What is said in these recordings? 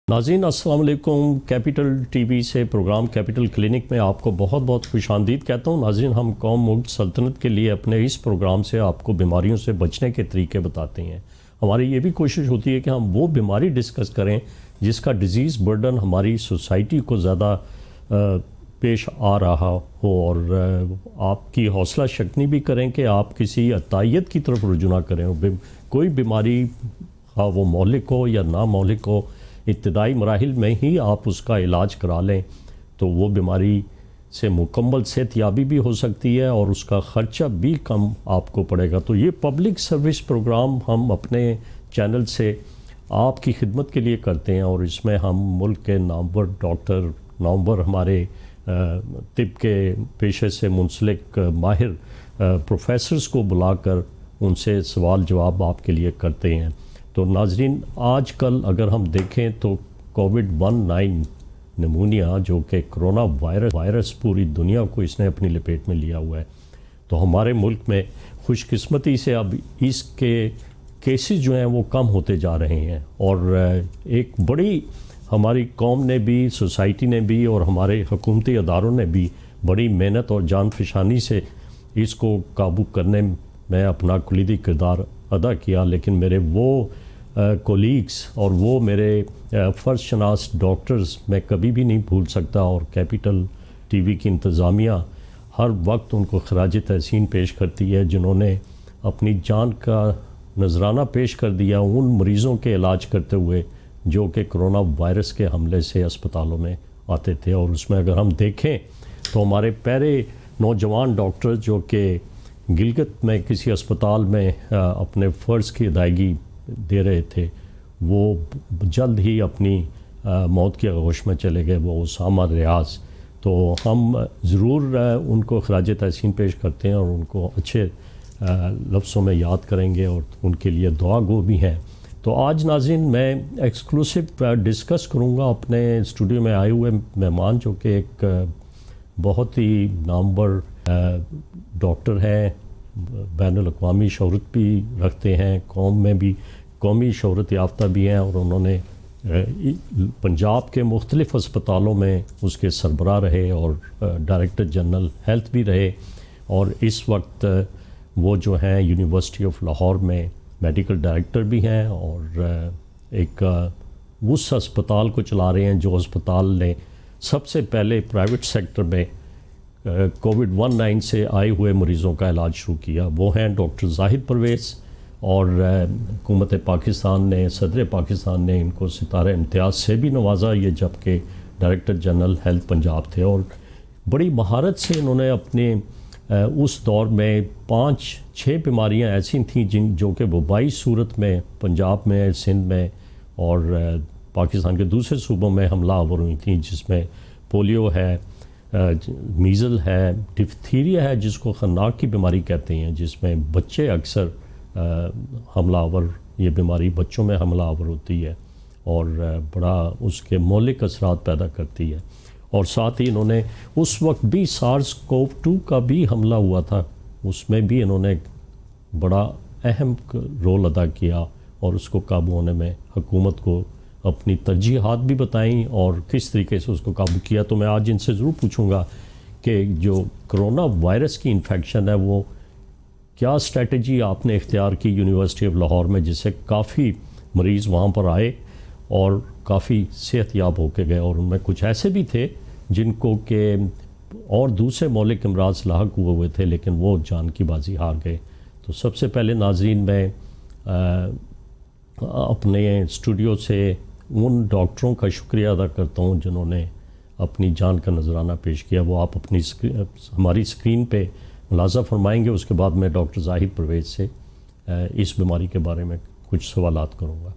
ناظرین السلام علیکم۔ کیپٹل ٹی وی سے پروگرام کیپٹل کلینک میں آپ کو بہت بہت خوش آمدید کہتا ہوں۔ ناظرین، ہم قوم ملک سلطنت کے لیے اپنے اس پروگرام سے آپ کو بیماریوں سے بچنے کے طریقے بتاتے ہیں۔ ہماری یہ بھی کوشش ہوتی ہے کہ ہم وہ بیماری ڈسکس کریں جس کا ڈیزیز برڈن ہماری سوسائٹی کو زیادہ پیش آ رہا ہو، اور آپ کی حوصلہ شکنی بھی کریں کہ آپ کسی عطائیت کی طرف رجوع نہ کریں۔ کوئی بیماری خواہ وہ مہلک ہو یا نامہلک ہو، ابتدائی مراحل میں ہی آپ اس کا علاج کرا لیں تو وہ بیماری سے مکمل صحت یابی بھی ہو سکتی ہے اور اس کا خرچہ بھی کم آپ کو پڑے گا۔ تو یہ پبلک سروس پروگرام ہم اپنے چینل سے آپ کی خدمت کے لیے کرتے ہیں، اور اس میں ہم ملک کے نامور ڈاکٹر، نامور ہمارے طب کے پیشے سے منسلک ماہر پروفیسرز کو بلا کر ان سے سوال جواب آپ کے لیے کرتے ہیں۔ تو ناظرین، آج کل اگر ہم دیکھیں تو کووڈ-19 نمونیا، جو کہ کرونا وائرس پوری دنیا کو اس نے اپنی لپیٹ میں لیا ہوا ہے، تو ہمارے ملک میں خوش قسمتی سے اب اس کے کیسز جو ہیں وہ کم ہوتے جا رہے ہیں، اور ایک بڑی ہماری قوم نے بھی، سوسائٹی نے بھی، اور ہمارے حکومتی اداروں نے بھی بڑی محنت اور جان فشانی سے اس کو قابو کرنے میں اپنا کلیدی کردار ادا کیا۔ لیکن میرے وہ کولیگز اور وہ میرے فرض شناس ڈاکٹرز میں کبھی بھی نہیں بھول سکتا، اور کیپٹل ٹی وی کی انتظامیہ ہر وقت ان کو خراج تحسین پیش کرتی ہے، جنہوں نے اپنی جان کا نذرانہ پیش کر دیا ان مریضوں کے علاج کرتے ہوئے جو کہ کرونا وائرس کے حملے سے اسپتالوں میں آتے تھے۔ اور اس میں اگر ہم دیکھیں تو ہمارے پیارے نوجوان ڈاکٹر جو کہ گلگت میں کسی اسپتال میں اپنے فرض کی ادائیگی دے رہے تھے، وہ جلد ہی اپنی موت کی آغوش میں چلے گئے، وہ اسامہ ریاض۔ تو ہم ضرور ان کو خراج تحسین پیش کرتے ہیں اور ان کو اچھے لفظوں میں یاد کریں گے اور ان کے لیے دعا گو بھی ہیں۔ تو آج ناظرین میں ایکسکلوسو ڈسکس کروں گا اپنے اسٹوڈیو میں آئے ہوئے مہمان، جو کہ ایک بہت ہی نامور ڈاکٹر ہیں، بین الاقوامی شہرت بھی رکھتے ہیں، قوم میں بھی قومی شہرت یافتہ بھی ہیں، اور انہوں نے پنجاب کے مختلف اسپتالوں میں اس کے سربراہ رہے اور ڈائریکٹر جنرل ہیلتھ بھی رہے، اور اس وقت وہ جو ہیں یونیورسٹی آف لاہور میں میڈیکل ڈائریکٹر بھی ہیں، اور ایک اس اسپتال کو چلا رہے ہیں جو اسپتال نے سب سے پہلے پرائیویٹ سیکٹر میں کووڈ-19 سے آئے ہوئے مریضوں کا علاج شروع کیا۔ وہ ہیں ڈاکٹر زاہد پرویز، اور حکومت پاکستان نے، صدر پاکستان نے ان کو ستارہ امتیاز سے بھی نوازا، یہ جب کہ ڈائریکٹر جنرل ہیلتھ پنجاب تھے، اور بڑی مہارت سے انہوں نے اپنے اس دور میں 5-6 بیماریاں ایسی تھیں جو کہ وبائی صورت میں پنجاب میں، سندھ میں اور پاکستان کے دوسرے صوبوں میں حملہ آور ہوئی تھیں، جس میں پولیو ہے، میزل ہے، ڈفتیریا ہے جس کو خناق کی بیماری کہتے ہیں، جس میں بچے اکثر حملہ آور، یہ بیماری بچوں میں حملہ آور ہوتی ہے اور بڑا اس کے مہلک اثرات پیدا کرتی ہے۔ اور ساتھ ہی انہوں نے اس وقت بھی SARS-CoV-2 کا بھی حملہ ہوا تھا، اس میں بھی انہوں نے بڑا اہم رول ادا کیا اور اس کو قابو ہونے میں حکومت کو اپنی ترجیحات بھی بتائیں اور کس طریقے سے اس کو قابو کیا۔ تو میں آج ان سے ضرور پوچھوں گا کہ جو کرونا وائرس کی انفیکشن ہے وہ کیا اسٹریٹجی آپ نے اختیار کی یونیورسٹی آف لاہور میں، جس سے کافی مریض وہاں پر آئے اور کافی صحت یاب ہو کے گئے، اور ان میں کچھ ایسے بھی تھے جن کو کہ اور دوسرے مہلک امراض لاحق ہوئے تھے لیکن وہ جان کی بازی ہار گئے۔ تو سب سے پہلے ناظرین میں اپنے اسٹوڈیو سے ان ڈاکٹروں کا شکریہ ادا کرتا ہوں جنہوں نے اپنی جان کا نذرانہ پیش کیا۔ وہ آپ اپنی ہماری اسکرین پہ ملاحظہ فرمائیں گے۔ اس کے بعد میں ڈاکٹر زاہد پرویز سے اس بیماری کے بارے میں کچھ سوالات کروں گا۔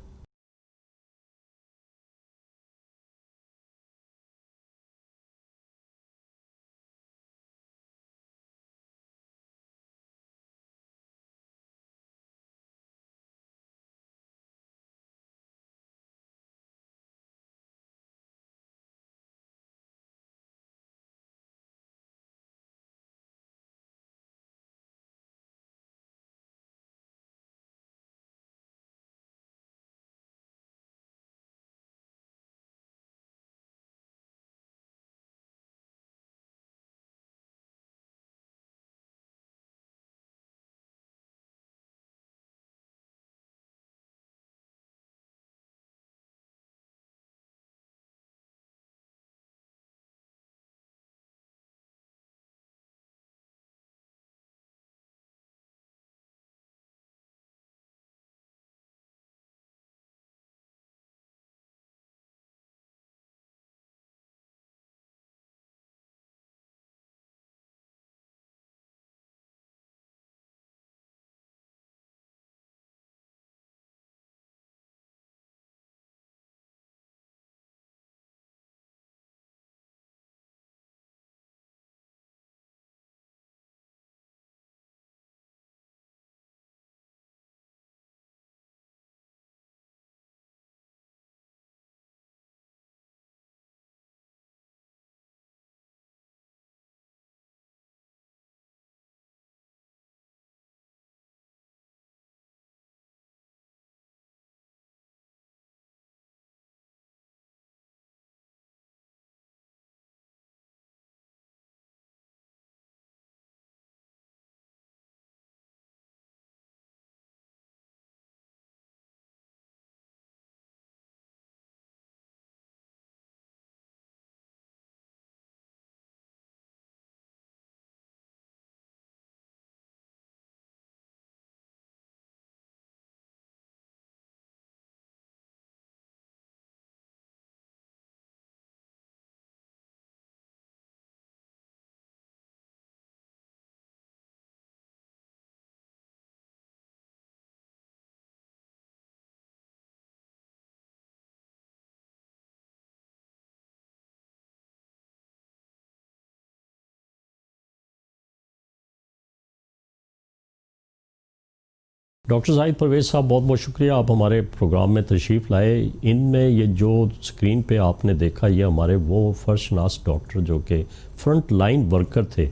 ڈاکٹر زاہد پرویز صاحب بہت بہت شکریہ، آپ ہمارے پروگرام میں تشریف لائے۔ ان میں یہ جو اسکرین پہ آپ نے دیکھا یہ ہمارے وہ فرسٹ شناس ڈاکٹر جو کہ فرنٹ لائن ورکر تھے،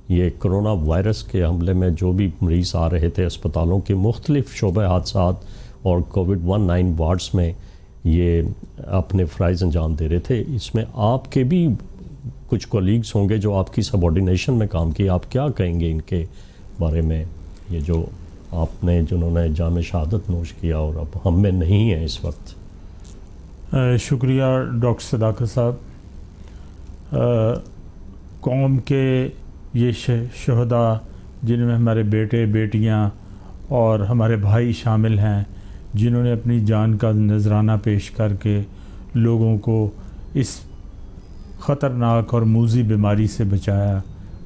یہ کرونا وائرس کے حملے میں جو بھی مریض آ رہے تھے اسپتالوں کے مختلف شعبہ حادثات اور کووڈ-19 وارڈز میں یہ اپنے فرائض انجام دے رہے تھے۔ اس میں آپ کے بھی کچھ کولیگز ہوں گے جو آپ کی سبارڈینیشن میں کام کیے، آپ کیا کہیں گے ان کے بارے میں، یہ جو آپ نے جنہوں نے جام شہادت نوش کیا اور اب ہم میں نہیں ہیں اس وقت؟ شکریہ ڈاکٹر صداقت صاحب۔ قوم کے یہ شہداء جن میں ہمارے بیٹے بیٹیاں اور ہمارے بھائی شامل ہیں، جنہوں نے اپنی جان کا نذرانہ پیش کر کے لوگوں کو اس خطرناک اور موذی بیماری سے بچایا،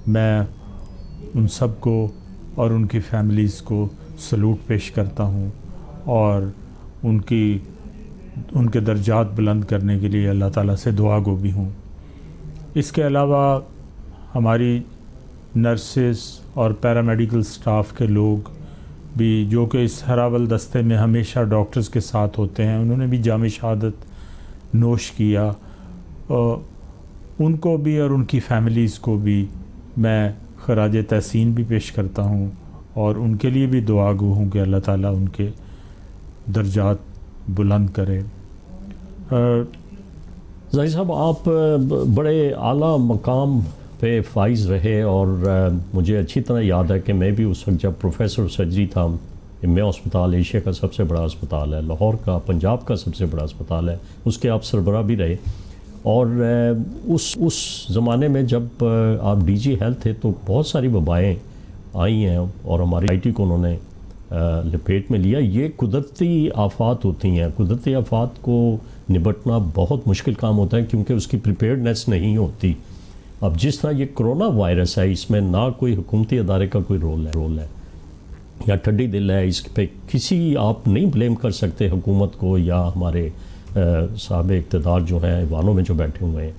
میں ان سب کو اور ان کی فیملیز کو سلوٹ پیش کرتا ہوں اور ان کے درجات بلند کرنے کے لیے اللہ تعالیٰ سے دعا گو بھی ہوں۔ اس کے علاوہ ہماری نرسز اور پیرامیڈیکل سٹاف کے لوگ بھی جو کہ اس ہراول دستے میں ہمیشہ ڈاکٹرز کے ساتھ ہوتے ہیں، انہوں نے بھی جام شہادت نوش کیا، ان کو بھی اور ان کی فیملیز کو بھی میں خراج تحسین بھی پیش کرتا ہوں اور ان کے لیے بھی دعا گو ہوں کہ اللہ تعالیٰ ان کے درجات بلند کرے۔ زاہد صاحب، آپ بڑے اعلیٰ مقام پہ فائز رہے اور مجھے اچھی طرح یاد ہے کہ میں بھی اس وقت جب پروفیسر سرجری تھا، میں اسپتال ایشیا کا سب سے بڑا اسپتال ہے، لاہور کا، پنجاب کا سب سے بڑا اسپتال ہے، اس کے آپ سربراہ بھی رہے، اور اس زمانے میں جب آپ ڈی جی ہیلتھ تھے تو بہت ساری وبائیں آئی ہیں اور ہماری آئی ٹی کو انہوں نے لپیٹ میں لیا۔ یہ قدرتی آفات ہوتی ہیں، قدرتی آفات کو نبٹنا بہت مشکل کام ہوتا ہے کیونکہ اس کی پریپیئرڈنیس نہیں ہوتی۔ اب جس طرح یہ کرونا وائرس ہے، اس میں نہ کوئی حکومتی ادارے کا کوئی رول ہے یا ٹھڈی دل ہے، اس پہ کسی آپ نہیں بلیم کر سکتے حکومت کو یا ہمارے صاحب اقتدار جو ہیں ایوانوں میں جو بیٹھے ہوئے ہیں،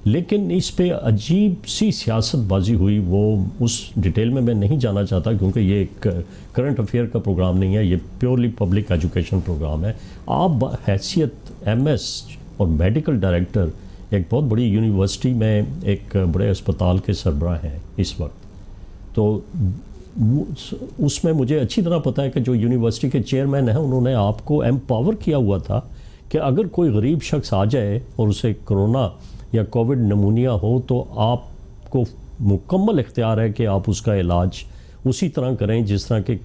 لیکن اس پہ عجیب سی سیاست بازی ہوئی، وہ اس ڈیٹیل میں نہیں جانا چاہتا کیونکہ یہ ایک کرنٹ افیئر کا پروگرام نہیں ہے، یہ پیورلی پبلک ایجوکیشن پروگرام ہے۔ آپ حیثیت ایم ایس اور میڈیکل ڈائریکٹر ایک بہت بڑی یونیورسٹی میں ایک بڑے اسپتال کے سربراہ ہیں اس وقت، تو اس میں مجھے اچھی طرح پتہ ہے کہ جو یونیورسٹی کے چیئرمین ہیں انہوں نے آپ کو ایمپاور کیا ہوا تھا کہ اگر کوئی غریب شخص آ جائے اور اسے کرونا یا کووڈ نمونیا ہو تو آپ کو مکمل اختیار ہے کہ آپ اس کا علاج اسی طرح کریں جس طرح کہ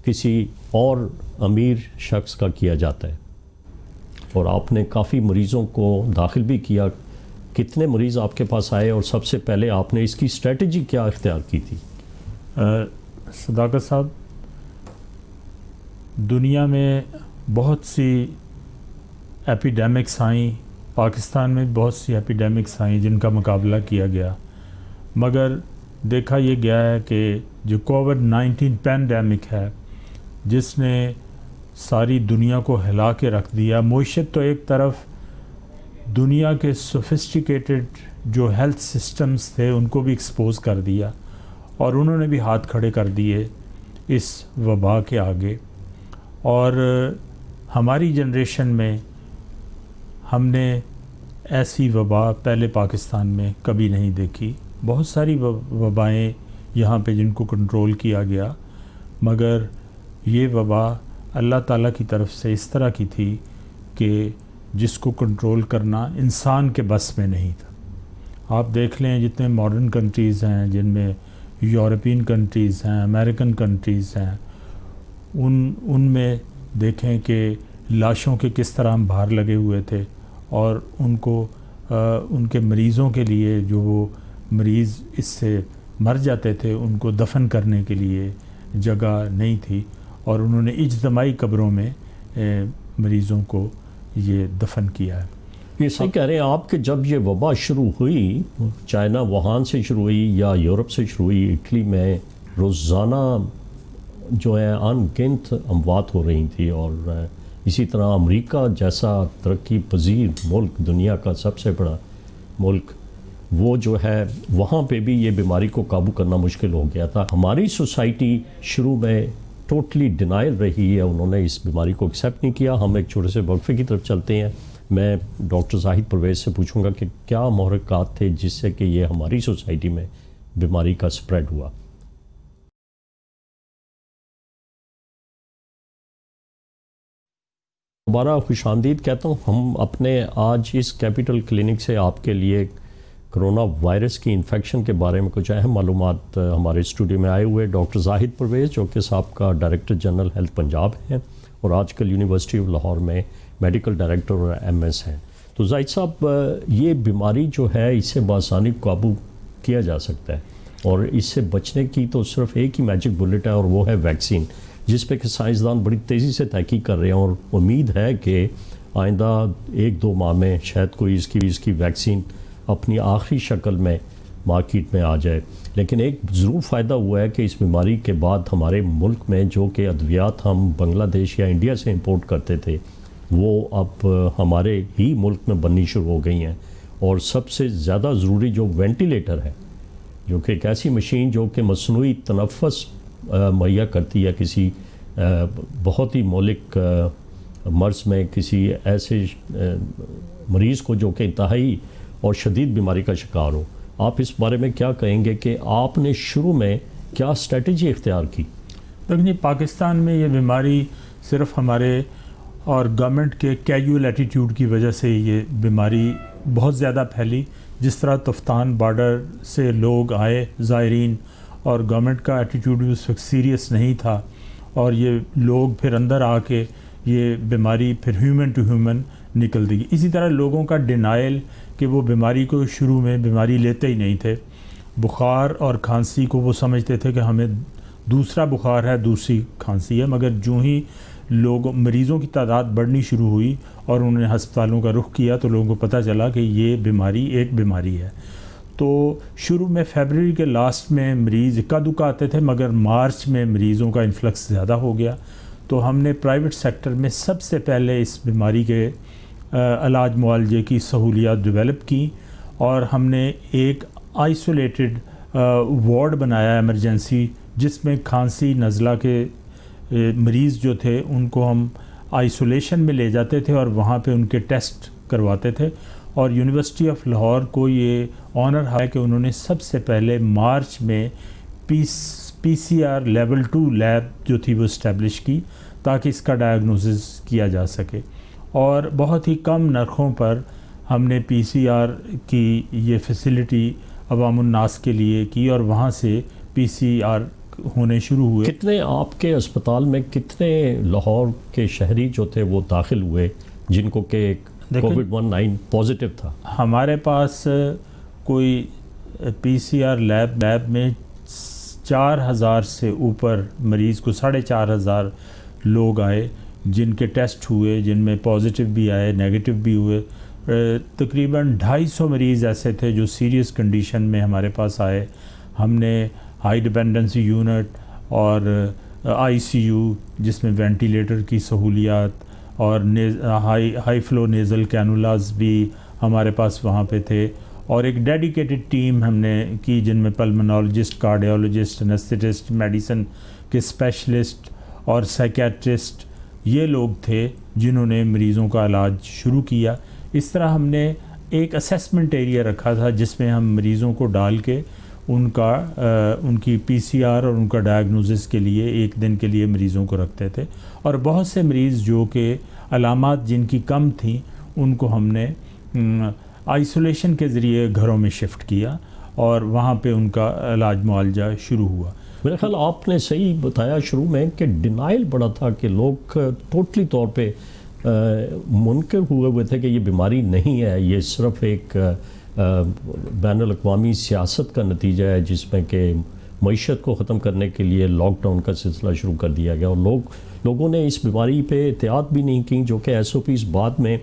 کسی اور امیر شخص کا کیا جاتا ہے، اور آپ نے کافی مریضوں کو داخل بھی کیا۔ کتنے مریض آپ کے پاس آئے اور سب سے پہلے آپ نے اس کی اسٹریٹجی کیا اختیار کی تھی؟ صداقت صاحب، دنیا میں بہت سی ایپیڈیمکس آئیں، پاکستان میں بہت سی ایپیڈیمکس آئیں جن کا مقابلہ کیا گیا، مگر دیکھا یہ گیا ہے کہ جو کووڈ-19 پینڈیمک ہے جس نے ساری دنیا کو ہلا کے رکھ دیا، معیشت تو ایک طرف، دنیا کے سوفسٹیکیٹڈ جو ہیلتھ سسٹمز تھے ان کو بھی ایکسپوز کر دیا اور انہوں نے بھی ہاتھ کھڑے کر دیے اس وبا کے آگے۔ اور ہماری جنریشن میں ہم نے ایسی وبا پہلے پاکستان میں کبھی نہیں دیکھی۔ بہت ساری وبائیں یہاں پہ جن کو کنٹرول کیا گیا، مگر یہ وبا اللہ تعالیٰ کی طرف سے اس طرح کی تھی کہ جس کو کنٹرول کرنا انسان کے بس میں نہیں تھا۔ آپ دیکھ لیں جتنے ماڈرن کنٹریز ہیں، جن میں یورپین کنٹریز ہیں، امریکن کنٹریز ہیں، ان میں دیکھیں کہ لاشوں کے کس طرح بھار لگے ہوئے تھے اور ان کو ان کے مریضوں کے لیے جو وہ مریض اس سے مر جاتے تھے ان کو دفن کرنے کے لیے جگہ نہیں تھی، اور انہوں نے اجتماعی قبروں میں مریضوں کو یہ دفن کیا ہے۔ یہ صحیح کہہ رہے ہیں آپ کہ جب یہ وبا شروع ہوئی، چائنا ووہان سے شروع ہوئی یا یورپ سے شروع ہوئی، اٹلی میں روزانہ جو ہے ان گنت اموات ہو رہی تھی، اور اسی طرح امریکہ جیسا ترقی پذیر ملک، دنیا کا سب سے بڑا ملک، وہ جو ہے وہاں پہ بھی یہ بیماری کو قابو کرنا مشکل ہو گیا تھا۔ ہماری سوسائٹی شروع میں ٹوٹلی ڈینائل رہی ہے، انہوں نے اس بیماری کو ایکسیپٹ نہیں کیا. ہم ایک چھوٹے سے وقفے کی طرف چلتے ہیں. میں ڈاکٹر زاہد پرویز سے پوچھوں گا کہ کیا محرکات تھے جس سے کہ یہ ہماری سوسائٹی میں بیماری کا سپریڈ ہوا. دوبارہ خوش آمدید کہتا ہوں. ہم اپنے آج اس کیپٹل کلینک سے آپ کے لیے کرونا وائرس کی انفیکشن کے بارے میں کچھ اہم معلومات ہمارے اسٹوڈیو میں آئے ہوئے ڈاکٹر زاہد پرویز جو کہ سابقہ ڈائریکٹر جنرل ہیلتھ پنجاب ہیں اور آج کل یونیورسٹی آف لاہور میں میڈیکل ڈائریکٹر اور MS ہیں. تو زاہد صاحب، یہ بیماری جو ہے اس سے بآسانی قابو کیا جا سکتا ہے اور اس سے بچنے کی تو صرف ایک ہی میجک بلٹ ہے اور وہ ہے ویکسین، جس پہ کہ سائنسدان بڑی تیزی سے تحقیق کر رہے ہیں اور امید ہے کہ آئندہ 1-2 ماہ میں شاید کوئی اس کی ویکسین اپنی آخری شکل میں مارکیٹ میں آ جائے. لیکن ایک ضرور فائدہ ہوا ہے کہ اس بیماری کے بعد ہمارے ملک میں جو کہ ادویات ہم بنگلہ دیش یا انڈیا سے امپورٹ کرتے تھے وہ اب ہمارے ہی ملک میں بننی شروع ہو گئی ہیں. اور سب سے زیادہ ضروری جو وینٹیلیٹر ہے، جو کہ ایک ایسی مشین جو کہ مصنوعی تنفس مہیا کرتی ہے کسی بہت ہی مہلک مرض میں، کسی ایسے مریض کو جو کہ انتہائی اور شدید بیماری کا شکار ہو. آپ اس بارے میں کیا کہیں گے کہ آپ نے شروع میں کیا اسٹریٹجی اختیار کی؟ لیکن پاکستان میں یہ بیماری صرف ہمارے اور گورنمنٹ کے کیجول ایٹیٹیوڈ کی وجہ سے یہ بیماری بہت زیادہ پھیلی. جس طرح تفتان بارڈر سے لوگ آئے زائرین اور گورنمنٹ کا ایٹیٹیوڈ بھی اس وقت سیریس نہیں تھا اور یہ لوگ پھر اندر آ کے یہ بیماری پھر ہیومن ٹو ہیومن نکل دی. اسی طرح لوگوں کا ڈینائل کہ وہ بیماری کو شروع میں بیماری لیتے ہی نہیں تھے. بخار اور کھانسی کو وہ سمجھتے تھے کہ ہمیں دوسرا بخار ہے، دوسری کھانسی ہے، مگر جو ہی مریضوں کی تعداد بڑھنی شروع ہوئی اور انہوں نے ہسپتالوں کا رخ کیا تو لوگوں کو پتہ چلا کہ یہ بیماری ایک بیماری ہے. تو شروع میں فیبرری کے لاسٹ میں مریض اکا دکا آتے تھے، مگر مارچ میں مریضوں کا انفلکس زیادہ ہو گیا. تو ہم نے پرائیویٹ سیکٹر میں سب سے پہلے اس بیماری کے علاج معالجے کی سہولیات ڈیولپ کی اور ہم نے ایک آئسولیٹڈ وارڈ بنایا ایمرجنسی، جس میں کھانسی نزلہ کے مریض جو تھے ان کو ہم آئسولیشن میں لے جاتے تھے اور وہاں پہ ان کے ٹیسٹ کرواتے تھے. اور یونیورسٹی آف لاہور کو یہ آنر ہے کہ انہوں نے سب سے پہلے مارچ میں PCR لیول 2 لیب جو تھی وہ اسٹیبلش کی تاکہ اس کا ڈائگنوسس کیا جا سکے. اور بہت ہی کم نرخوں پر ہم نے PCR کی یہ فیسلٹی عوام الناس کے لیے کی اور وہاں سے PCR ہونے شروع ہوئے. کتنے آپ کے اسپتال میں کتنے لاہور کے شہری جو تھے وہ داخل ہوئے جن کو کہ COVID-19 پازیٹیو تھا؟ ہمارے پاس کوئی PCR لیب میں 4000 سے اوپر مریض کو 4500 لوگ آئے جن کے ٹیسٹ ہوئے، جن میں پازیٹیو بھی آئے، نیگیٹو بھی ہوئے. تقریباً 250 مریض ایسے تھے جو سیریس کنڈیشن میں ہمارے پاس آئے. ہم نے ہائی ڈیپینڈنسی یونٹ اور ICU جس میں وینٹیلیٹر کی سہولیات اور ہائی فلو نیزل کینولاز بھی ہمارے پاس وہاں پہ تھے اور ایک ڈیڈیکیٹڈ ٹیم ہم نے کی جن میں پلمنالوجسٹ، کارڈیولوجسٹ، انیستھیٹسٹ، میڈیسن کے اسپیشلسٹ اور سائیکیٹرسٹ یہ لوگ تھے جنہوں نے مریضوں کا علاج شروع کیا. اس طرح ہم نے ایک اسیسمنٹ ایریا رکھا تھا جس میں ہم مریضوں کو ڈال کے ان کی PCR اور ان کا ڈائگنوسس کے لیے ایک دن کے لیے مریضوں کو رکھتے تھے. اور بہت سے مریض جو کہ علامات جن کی کم تھیں ان کو ہم نے آئسولیشن کے ذریعے گھروں میں شفٹ کیا اور وہاں پہ ان کا علاج معالجہ شروع ہوا. میرے خیال آپ نے صحیح بتایا شروع میں کہ ڈینائل بڑا تھا کہ لوگ ٹوٹلی طور پہ منکر ہوئے تھے کہ یہ بیماری نہیں ہے، یہ صرف ایک بین الاقوامی سیاست کا نتیجہ ہے جس میں کہ معیشت کو ختم کرنے کے لیے لاک ڈاؤن کا سلسلہ شروع کر دیا گیا اور لوگوں نے اس بیماری پہ احتیاط بھی نہیں کی، جو کہ SOPs بعد میں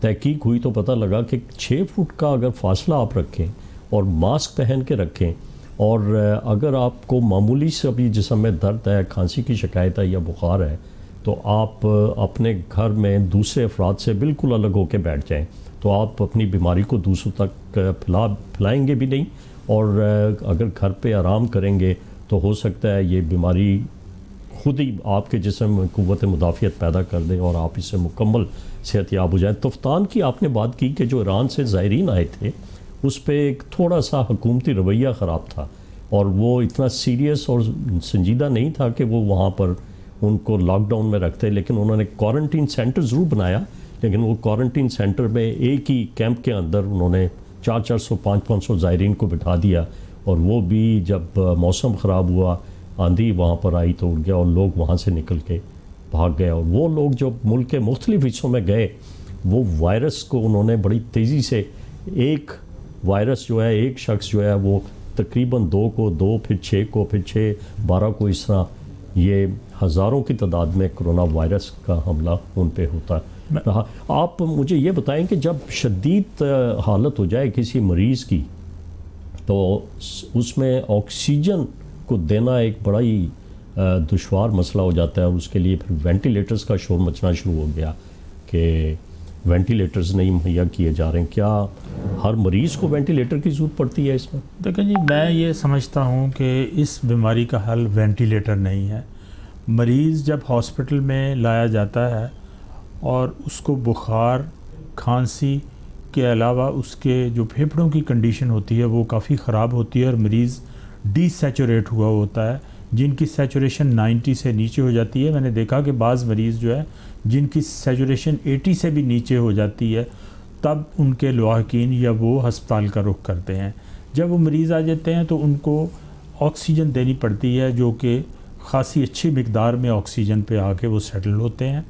تحقیق ہوئی تو پتہ لگا کہ 6 فٹ کا اگر فاصلہ آپ رکھیں اور ماسک پہن کے رکھیں اور اگر آپ کو معمولی سے بھی جسم میں درد ہے، کھانسی کی شکایت ہے یا بخار ہے تو آپ اپنے گھر میں دوسرے افراد سے بالکل الگ ہو کے بیٹھ جائیں تو آپ اپنی بیماری کو دوسروں تک پھیلائیں گے بھی نہیں اور اگر گھر پہ آرام کریں گے تو ہو سکتا ہے یہ بیماری خود ہی آپ کے جسم میں قوت مدافعت پیدا کر دے اور آپ اس سے مکمل صحت یاب ہو جائیں. تفتان کی آپ نے بات کی کہ جو ایران سے زائرین آئے تھے اس پہ ایک تھوڑا سا حکومتی رویہ خراب تھا اور وہ اتنا سیریس اور سنجیدہ نہیں تھا کہ وہ وہاں پر ان کو لاک ڈاؤن میں رکھتے, لیکن انہوں نے کوارنٹین سینٹر ضرور بنایا, لیکن وہ کوارنٹین سینٹر میں ایک ہی کیمپ کے اندر انہوں نے 400 500 زائرین کو بٹھا دیا, اور وہ بھی جب موسم خراب ہوا, آندھی وہاں پر آئی تو اڑ گیا اور لوگ وہاں سے نکل کے بھاگ گئے. اور وہ لوگ جو ملک کے مختلف حصوں میں گئے وہ وائرس کو انہوں نے بڑی تیزی سے, ایک وائرس جو ہے ایک شخص جو ہے وہ تقریباً 2 کو 2 پھر 6 کو پھر 6 12 کو, اس طرح یہ ہزاروں کی تعداد میں کرونا وائرس کا حملہ ان پہ ہوتا رہا. آپ مجھے یہ بتائیں کہ جب شدید حالت ہو جائے کسی مریض کی تو اس میں آکسیجن کو دینا ایک بڑا ہی دشوار مسئلہ ہو جاتا ہے, اور اس کے لیے پھر وینٹیلیٹرز کا شور مچنا شروع ہو گیا کہ وینٹیلیٹرز نہیں مہیا کیے جا رہے ہیں. کیا ہر مریض کو وینٹیلیٹر کی ضرورت پڑتی ہے اس میں؟ دیکھیں جی, میں یہ سمجھتا ہوں کہ اس بیماری کا حل وینٹیلیٹر نہیں ہے. مریض جب ہاسپٹل میں لایا جاتا ہے اور اس کو بخار کھانسی کے علاوہ اس کے جو پھیپھڑوں کی کنڈیشن ہوتی ہے وہ کافی خراب ہوتی ہے, اور مریض ڈی سیچوریٹ ہوا ہوتا ہے, جن کی سیچوریشن 90 سے نیچے ہو جاتی ہے. میں نے دیکھا کہ بعض مریض جو ہے جن کی سیچوریشن 80 سے بھی نیچے ہو جاتی ہے, تب ان کے لواحقین یا وہ ہسپتال کا رخ کرتے ہیں. جب وہ مریض آ جاتے ہیں تو ان کو آکسیجن دینی پڑتی ہے, جو کہ خاصی اچھی مقدار میں آکسیجن پہ آ کے وہ سیٹل ہوتے ہیں.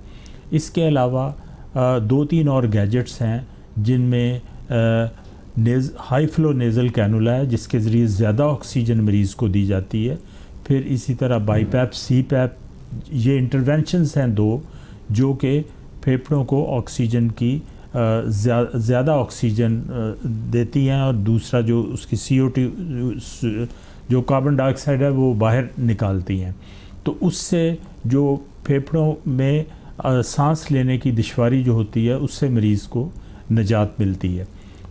اس کے علاوہ 2-3 اور گیجٹس ہیں جن میں ہائی فلو نیزل کینولا ہے جس کے ذریعے زیادہ آکسیجن مریض کو دی جاتی ہے. پھر اسی طرح بائی پیپ, سی پیپ, یہ انٹرونشنز ہیں 2 جو کہ پھیپھڑوں کو آکسیجن کی زیادہ آکسیجن دیتی ہیں, اور دوسرا جو اس کی CO2 جو کاربن ڈائی آکسائڈ ہے وہ باہر نکالتی ہیں. تو اس سے جو پھیپھڑوں میں سانس لینے کی دشواری جو ہوتی ہے اس سے مریض کو نجات ملتی ہے.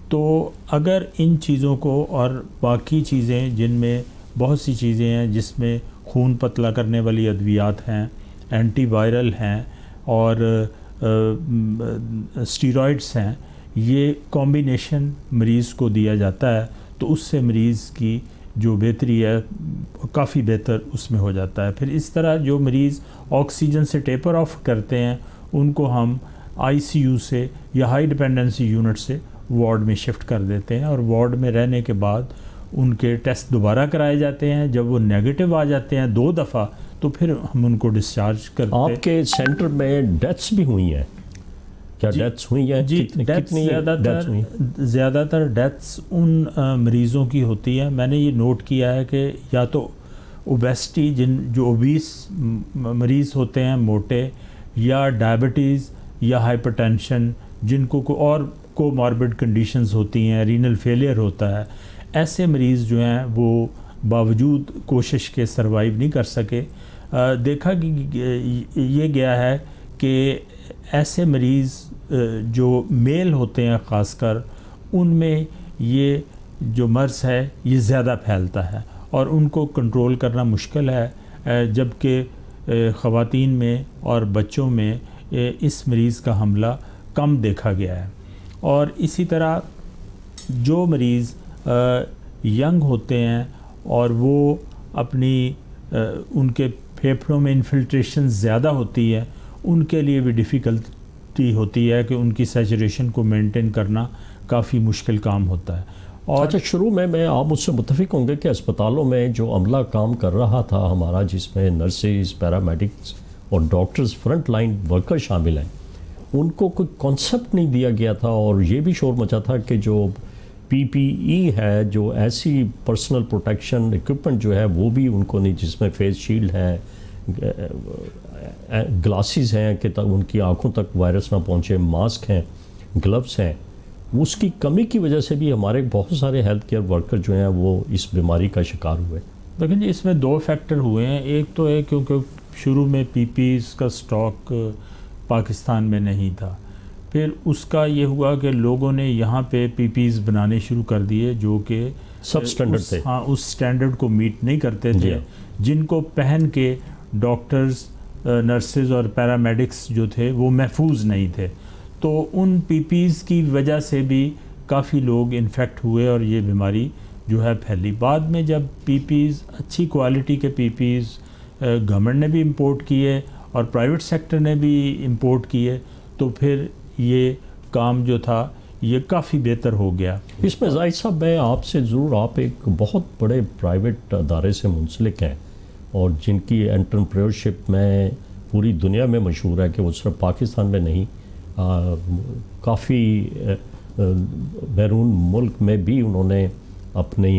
تو اگر ان چیزوں کو اور باقی چیزیں جن میں بہت سی چیزیں ہیں جس میں خون پتلا کرنے والی ادویات ہیں, اینٹی وائرل ہیں اور اسٹیرائڈس ہیں, یہ کمبینیشن مریض کو دیا جاتا ہے تو اس سے مریض کی جو بہتری ہے کافی بہتر اس میں ہو جاتا ہے. پھر اس طرح جو مریض آکسیجن سے ٹیپر آف کرتے ہیں ان کو ہم ICU سے یا ہائی ڈیپینڈنسی یونٹ سے وارڈ میں شفٹ کر دیتے ہیں, اور وارڈ میں رہنے کے بعد ان کے ٹیسٹ دوبارہ کرائے جاتے ہیں. جب وہ نیگیٹو آ جاتے ہیں 2 دفعہ تو پھر ہم ان کو ڈسچارج کرتے ہیں. آپ کے سینٹر میں ڈیتھس بھی ہوئی ہیں کیا؟ ڈیتھس ہوئی ہیں جی, زیادہ تر ڈیتھس ان مریضوں کی ہوتی ہیں. میں نے یہ نوٹ کیا ہے کہ یا تو اوبیسٹی, جو اوبیس مریض ہوتے ہیں موٹے, یا ڈائبٹیز یا ہائپر ٹینشن جن کو اور کو ماربڈ کنڈیشنز ہوتی ہیں, رینل فیلئر ہوتا ہے, ایسے مریض جو ہیں وہ باوجود کوشش کے سروائیو نہیں کر سکے. دیکھا یہ گیا ہے کہ ایسے مریض جو میل ہوتے ہیں خاص کر ان میں یہ جو مرض ہے یہ زیادہ پھیلتا ہے اور ان کو کنٹرول کرنا مشکل ہے, جبکہ خواتین میں اور بچوں میں اس مریض کا حملہ کم دیکھا گیا ہے. اور اسی طرح جو مریض ینگ ہوتے ہیں اور وہ اپنی ان کے پھیپھڑوں میں انفلٹریشن زیادہ ہوتی ہے, ان کے لیے بھی ڈیفیکلٹی ہوتی ہے کہ ان کی سیچوریشن کو مینٹین کرنا کافی مشکل کام ہوتا ہے. اور اچھا, شروع میں آپ مجھ سے متفق ہوں گے کہ اسپتالوں میں جو عملہ کام کر رہا تھا ہمارا, جس میں نرسز, پیرامیڈکس اور ڈاکٹرز, فرنٹ لائن ورکر شامل ہیں, ان کو کوئی کانسیپٹ نہیں دیا گیا تھا, اور یہ بھی شور مچا تھا کہ جو PPE ہے, جو ایسی پرسنل پروٹیکشن ایکوپمنٹ جو ہے وہ بھی ان کو نہیں, جس میں فیس شیلڈ ہے, گلاسز ہیں کہ ان کی آنکھوں تک وائرس نہ پہنچے, ماسک ہیں, گلوز ہیں, اس کی کمی کی وجہ سے بھی ہمارے بہت سارے ہیلتھ کیئر ورکر جو ہیں وہ اس بیماری کا شکار ہوئے. لیکن اس میں 2 فیکٹر ہوئے ہیں. ایک تو ہے کیونکہ شروع میں PPEs کا سٹاک پاکستان میں نہیں تھا, پھر اس کا یہ ہوا کہ لوگوں نے یہاں پہ PPEs بنانے شروع کر دیے جو کہ سب سٹینڈرڈ تھے, ہاں اس سٹینڈرڈ کو میٹ نہیں کرتے تھے, جن کو پہن کے ڈاکٹرز نرسز اور پیرامیڈکس جو تھے وہ محفوظ نہیں تھے، تو ان پی پیز کی وجہ سے بھی کافی لوگ انفیکٹ ہوئے اور یہ بیماری جو ہے پھیلی۔ بعد میں جب پی پیز اچھی کوالٹی کے پی پیز گورنمنٹ نے بھی امپورٹ کیے اور پرائیویٹ سیکٹر نے بھی امپورٹ کیے، تو پھر یہ کام جو تھا یہ کافی بہتر ہو گیا۔ اس میں زاہد صاحب میں آپ سے ضرور، آپ ایک بہت بڑے پرائیویٹ ادارے سے منسلک ہیں اور جن کی انٹرپرینیورشپ میں پوری دنیا میں مشہور ہے کہ وہ صرف پاکستان میں نہیں، کافی بیرون ملک میں بھی انہوں نے اپنے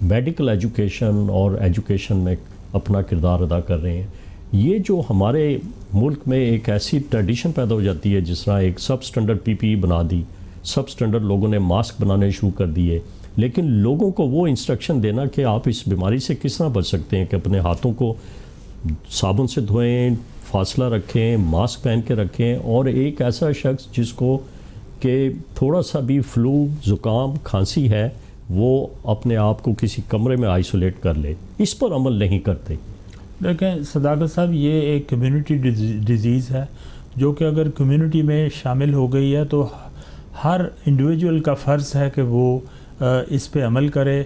میڈیکل ایجوکیشن اور ایجوکیشن میں اپنا کردار ادا کر رہے ہیں۔ یہ جو ہمارے ملک میں ایک ایسی ٹریڈیشن پیدا ہو جاتی ہے، جس طرح ایک سب سٹینڈرڈ پی پی ای بنا دی، سب سٹینڈرڈ لوگوں نے ماسک بنانے شروع کر دیے، لیکن لوگوں کو وہ انسٹرکشن دینا کہ آپ اس بیماری سے کس طرح بچ سکتے ہیں، کہ اپنے ہاتھوں کو صابن سے دھوئیں، فاصلہ رکھیں، ماسک پہن کے رکھیں، اور ایک ایسا شخص جس کو کہ تھوڑا سا بھی فلو، زکام، کھانسی ہے، وہ اپنے آپ کو کسی کمرے میں آئسولیٹ کر لے، اس پر عمل نہیں کرتے۔ دیکھیں صداقت صاحب، یہ ایک کمیونٹی ڈیزیز ہے جو کہ اگر کمیونٹی میں شامل ہو گئی ہے تو ہر انڈیویجول کا فرض ہے کہ وہ اس پہ عمل کرے،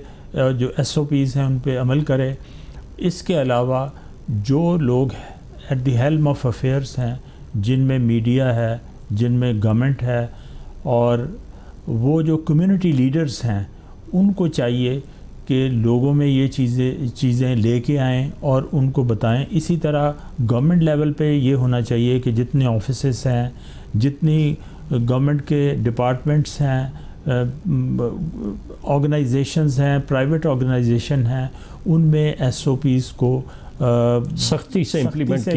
جو ایس او پیز ہیں ان پہ عمل کرے۔ اس کے علاوہ جو لوگ at the helm of affairs ہیں، جن میں میڈیا ہے، جن میں گورنمنٹ ہے، اور وہ جو کمیونٹی لیڈرز ہیں، ان کو چاہیے کہ لوگوں میں یہ چیزیں لے کے آئیں اور ان کو بتائیں۔ اسی طرح گورنمنٹ لیول پہ یہ ہونا چاہیے کہ جتنے آفیسز ہیں، جتنی گورنمنٹ کے ڈپارٹمنٹس ہیں، آرگنائزیشنز ہیں، پرائیویٹ آرگنائزیشن ہیں، ان میں ایس او پیز کو سختی سے امپلیمنٹ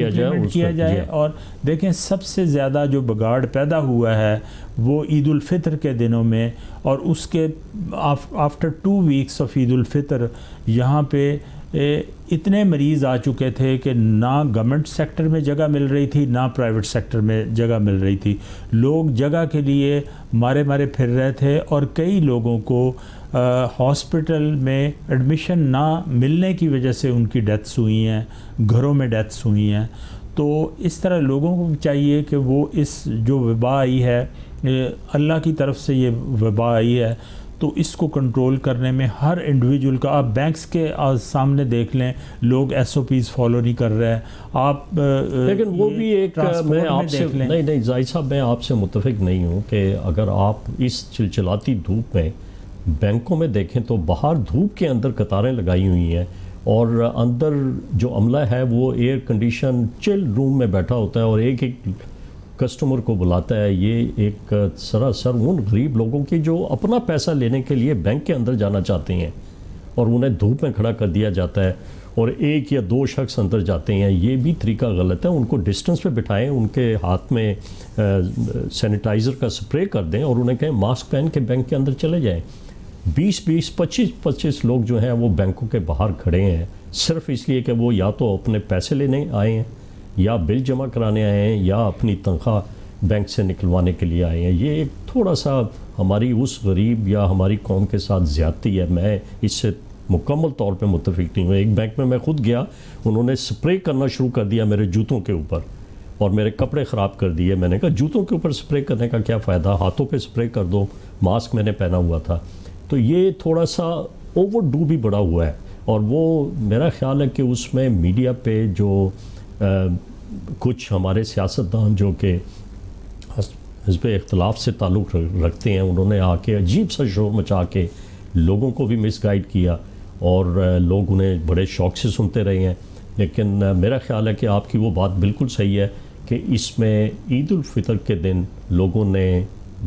کیا جائے۔ اور دیکھیں سب سے زیادہ جو بگاڑ پیدا ہوا ہے وہ عید الفطر کے دنوں میں، اور اس کے آفٹر 2 ویکس آف عید الفطر یہاں پہ اتنے مریض آ چکے تھے کہ نہ گورنمنٹ سیکٹر میں جگہ مل رہی تھی، نہ پرائیویٹ سیکٹر میں جگہ مل رہی تھی۔ لوگ جگہ کے لیے مارے پھر رہے تھے، اور کئی لوگوں کو ہاسپٹل میں ایڈمیشن نہ ملنے کی وجہ سے ان کی ڈیتھس ہوئی ہیں، گھروں میں ڈیتھس ہوئی ہیں۔ تو اس طرح لوگوں کو چاہیے کہ وہ اس جو وبا آئی ہے، اللہ کی طرف سے یہ وبا آئی ہے، تو اس کو کنٹرول کرنے میں ہر انڈیویجول کا، آپ بینکس کے سامنے دیکھ لیں، لوگ ایس او پیز فالو نہیں کر رہے ہیں۔ آپ لیکن وہ بھی ایک، میں آپ سے نہیں زاہد صاحب، میں آپ سے متفق نہیں ہوں کہ اگر آپ اس چلچلاتی دھوپ میں بینکوں میں دیکھیں تو باہر دھوپ کے اندر قطاریں لگائی ہوئی ہیں، اور اندر جو عملہ ہے وہ ایئر کنڈیشن چل روم میں بیٹھا ہوتا ہے اور ایک ایک کسٹمر کو بلاتا ہے۔ یہ ایک سراسر ان غریب لوگوں کی جو اپنا پیسہ لینے کے لیے بینک کے اندر جانا چاہتے ہیں، اور انہیں دھوپ میں کھڑا کر دیا جاتا ہے، اور 1 یا 2 شخص اندر جاتے ہیں۔ یہ بھی طریقہ غلط ہے۔ ان کو ڈسٹنس پہ بٹھائیں، ان کے ہاتھ میں سینیٹائزر کا سپرے کر دیں، اور انہیں کہیں ماسک پہن کے بینک کے اندر چلے جائیں۔ 25 لوگ جو ہیں وہ بینکوں کے باہر کھڑے ہیں، صرف اس لیے کہ وہ یا تو اپنے پیسے لینے آئے ہیں، یا بل جمع کرانے آئے ہیں، یا اپنی تنخواہ بینک سے نکلوانے کے لیے آئے ہیں۔ یہ ایک تھوڑا سا ہماری اس غریب یا ہماری قوم کے ساتھ زیادتی ہے۔ میں اس سے مکمل طور پہ متفق نہیں ہوں۔ ایک بینک میں خود گیا، انہوں نے سپرے کرنا شروع کر دیا میرے جوتوں کے اوپر، اور میرے کپڑے خراب کر دیے۔ میں نے کہا جوتوں کے اوپر سپرے کرنے کا کیا فائدہ، ہاتھوں پہ سپرے کر دو، ماسک میں نے پہنا ہوا تھا۔ تو یہ تھوڑا سا اوور ڈو بھی بڑا ہوا ہے، اور وہ میرا خیال ہے کہ اس میں میڈیا پہ جو کچھ ہمارے سیاستدان جو کہ حزب اختلاف سے تعلق رکھتے ہیں، انہوں نے آ کے عجیب سا شور مچا کے لوگوں کو بھی مس گائیڈ کیا، اور لوگ انہیں بڑے شوق سے سنتے رہے ہیں۔ لیکن میرا خیال ہے کہ آپ کی وہ بات بالکل صحیح ہے کہ اس میں عید الفطر کے دن لوگوں نے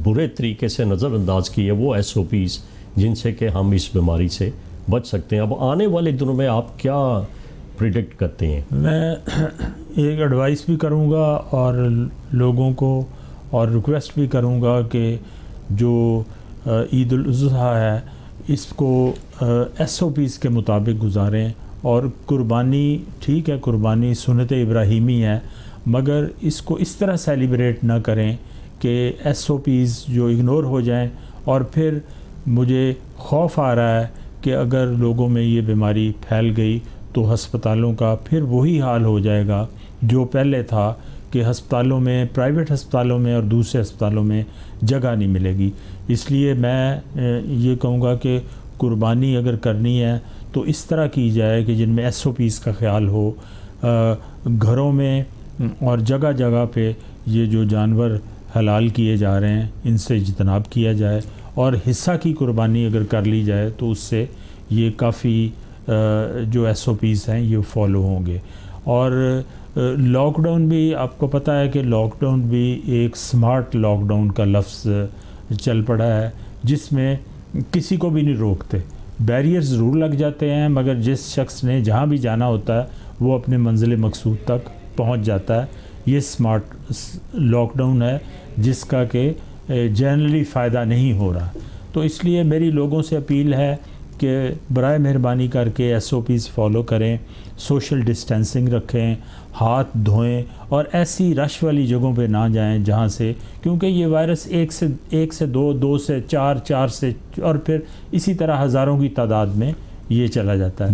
برے طریقے سے نظر انداز کی ہے وہ ایس او پیز جن سے کہ ہم اس بیماری سے بچ سکتے ہیں۔ اب آنے والے دنوں میں آپ کیا پریڈکٹ کرتے ہیں؟ میں ایک ایڈوائس بھی کروں گا اور لوگوں کو اور ریکویسٹ بھی کروں گا کہ جو عید الاضحیٰ ہے اس کو ایس او پیز کے مطابق گزاریں، اور قربانی ٹھیک ہے، قربانی سنت ابراہیمی ہے، مگر اس کو اس طرح سیلیبریٹ نہ کریں کہ ایس او پیز جو اگنور ہو جائیں، اور پھر مجھے خوف آ رہا ہے کہ اگر لوگوں میں یہ بیماری پھیل گئی تو ہسپتالوں کا پھر وہی حال ہو جائے گا جو پہلے تھا کہ ہسپتالوں میں، پرائیویٹ ہسپتالوں میں اور دوسرے ہسپتالوں میں جگہ نہیں ملے گی۔ اس لیے میں یہ کہوں گا کہ قربانی اگر کرنی ہے تو اس طرح کی جائے کہ جن میں SOPs کا خیال ہو، گھروں میں اور جگہ جگہ پہ یہ جو جانور حلال کیے جا رہے ہیں ان سے اجتناب کیا جائے، اور حصہ کی قربانی اگر کر لی جائے تو اس سے یہ کافی جو SOPs ہیں یہ فالو ہوں گے۔ اور لاک ڈاؤن بھی آپ کو پتہ ہے کہ لاک ڈاؤن بھی ایک سمارٹ لاک ڈاؤن کا لفظ چل پڑا ہے، جس میں کسی کو بھی نہیں روکتے، بیریئر ضرور لگ جاتے ہیں، مگر جس شخص نے جہاں بھی جانا ہوتا ہے وہ اپنے منزل مقصود تک پہنچ جاتا ہے۔ یہ سمارٹ لاک ڈاؤن ہے جس کا کہ جنرلی فائدہ نہیں ہو رہا۔ تو اس لیے میری لوگوں سے اپیل ہے کہ برائے مہربانی کر کے SOPs فالو کریں، سوشل ڈسٹینسنگ رکھیں، ہاتھ دھوئیں، اور ایسی رش والی جگہوں پہ نہ جائیں جہاں سے، کیونکہ یہ وائرس ایک سے دو سے چار سے اور پھر اسی طرح ہزاروں کی تعداد میں یہ چلا جاتا ہے۔